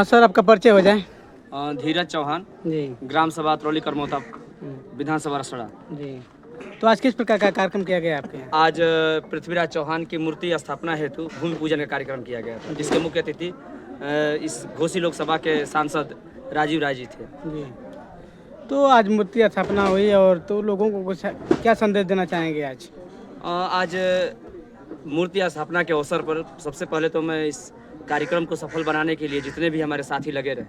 हाँ सर, आपका परिचय हो जाए। धीरज चौहान, जी ग्राम सभा तरौली करमौता, विधानसभा रसड़ा। जी। तो आज किस प्रकार का कार्यक्रम किया गया आपके यहाँ? आज पृथ्वीराज चौहान की मूर्ति स्थापना हेतु भूमि पूजन का कार्यक्रम किया गया था, जिसके मुख्य अतिथि इस घोसी लोकसभा के सांसद राजीव राय जी थे। जी। तो आज मूर्ति स्थापना हुई और तो लोगों को कुछ क्या संदेश देना चाहेंगे आज? आज मूर्ति स्थापना के अवसर पर सबसे पहले तो मैं इस कार्यक्रम को सफल बनाने के लिए जितने भी हमारे साथी लगे रहे,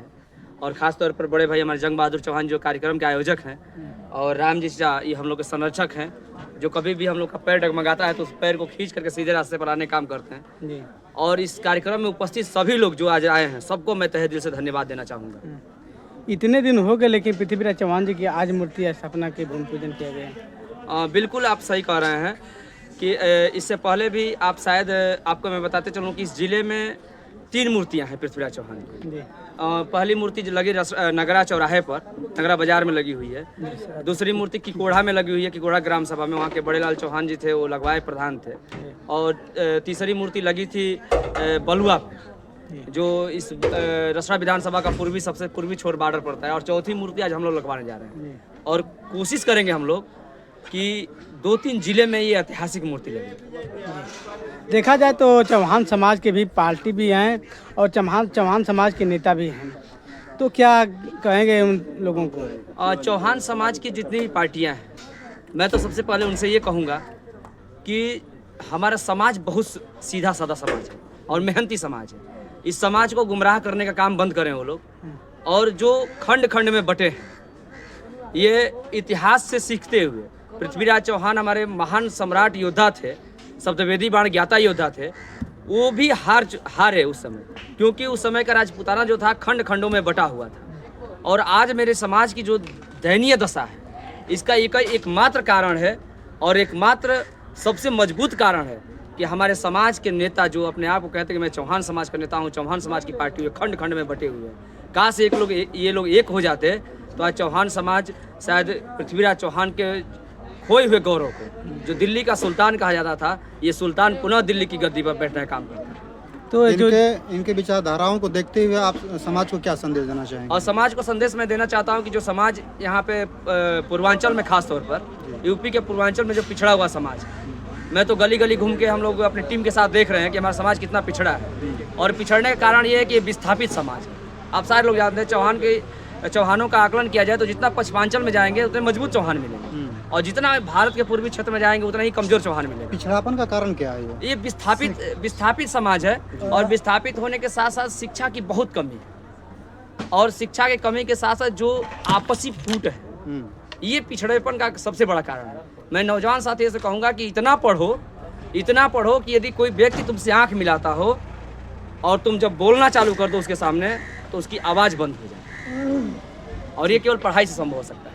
और ख़ास तौर पर बड़े भाई हमारे जंग बहादुर चौहान जो कार्यक्रम के आयोजक हैं, और राम जी चा ये हम लोग के संरक्षक हैं, जो कभी भी हम लोग का पैर डगमगाता है तो उस पैर को खींच करके सीधे रास्ते पर आने काम करते हैं। जी। और इस कार्यक्रम में उपस्थित सभी लोग जो आज आए हैं, सबको मैं तहे दिल से धन्यवाद देना चाहूँगा। इतने दिन हो गए लेकिन पृथ्वीराज चौहान जी की आज मूर्ति स्थापना के भूमि पूजन किया गया। बिल्कुल आप सही कह रहे हैं कि इससे पहले भी आप शायद आपको मैं बताते चलूँ कि इस जिले में 3 मूर्तियां हैं पृथ्वीराज चौहान की। जी। पहली मूर्ति जो लगी नगरा चौराहे पर, नगरा बाजार में लगी हुई है। दूसरी मूर्ति किकोढ़ा में लगी हुई है, किकोढ़ा ग्राम सभा में, वहाँ के बड़े लाल चौहान जी थे, वो लगवाए प्रधान थे। और तीसरी मूर्ति लगी थी बलुआ पे, जो इस रसड़ा विधानसभा का सबसे पूर्वी छोर बॉर्डर पड़ता है। और चौथी मूर्ति आज हम लोग लगवाने जा रहे हैं, और कोशिश करेंगे हम लोग कि 2-3 जिले में ये ऐतिहासिक मूर्ति लगे। देखा जाए तो चौहान समाज के भी पार्टी भी हैं और चौहान समाज के नेता भी हैं, तो क्या कहेंगे उन लोगों को? चौहान समाज की जितनी भी पार्टियां हैं, मैं तो सबसे पहले उनसे ये कहूँगा कि हमारा समाज बहुत सीधा साधा समाज है और मेहनती समाज है। इस समाज को गुमराह करने का काम बंद करें वो लोग, और जो खंड खंड में बटे हैं, ये इतिहास से सीखते हुए, पृथ्वीराज चौहान हमारे महान सम्राट योद्धा थे, सप्तवेदी बाण ज्ञाता योद्धा थे, वो भी हारे उस समय, क्योंकि उस समय का राजपूताना जो था खंड खंडों में बटा हुआ था। और आज मेरे समाज की जो दयनीय दशा है, इसका एकमात्र कारण है, और एकमात्र सबसे मजबूत कारण है कि हमारे समाज के नेता जो अपने आप को कहते हैं कि मैं चौहान समाज का नेता हूँ, चौहान समाज की पार्टी हुई, खंड खंड में बटे हुए हैं। काश ये लोग एक हो जाते तो आज चौहान समाज शायद पृथ्वीराज चौहान के खोए हुए गौरव को, जो दिल्ली का सुल्तान कहा जाता था, ये सुल्तान पुनः दिल्ली की गद्दी पर बैठने का काम करता है। तो इनके विचारधाराओं को देखते हुए आप समाज को क्या संदेश देना चाहेंगे? और समाज को संदेश मैं देना चाहता हूँ कि जो समाज यहाँ पे पूर्वांचल में, खास तौर पर यूपी के पूर्वांचल में जो पिछड़ा हुआ समाज, मैं तो गली गली घूम के हम लोग अपनी टीम के साथ देख रहे हैं कि हमारा समाज कितना पिछड़ा है। और पिछड़ने का कारण ये है कि विस्थापित समाज है। आप सारे लोग जानते हैं चौहानों का आकलन किया जाए तो जितना पश्चिमांचल में जाएंगे उतने मजबूत चौहान मिलेंगे, और जितना भारत के पूर्वी क्षेत्र में जाएंगे उतना ही कमजोर चौहान मिलेगा। पिछड़ापन का कारण क्या है? ये विस्थापित समाज है, और विस्थापित होने के साथ साथ शिक्षा की बहुत कमी है, और शिक्षा की कमी के साथ साथ जो आपसी फूट है, ये पिछड़ेपन का सबसे बड़ा कारण है। मैं नौजवान साथियों से कहूँगा कि इतना पढ़ो कि यदि कोई व्यक्ति तुमसे आंख मिलाता हो और तुम जब बोलना चालू कर दो उसके सामने, तो उसकी आवाज़ बंद हो जाए, और ये केवल पढ़ाई से संभव हो सकता है।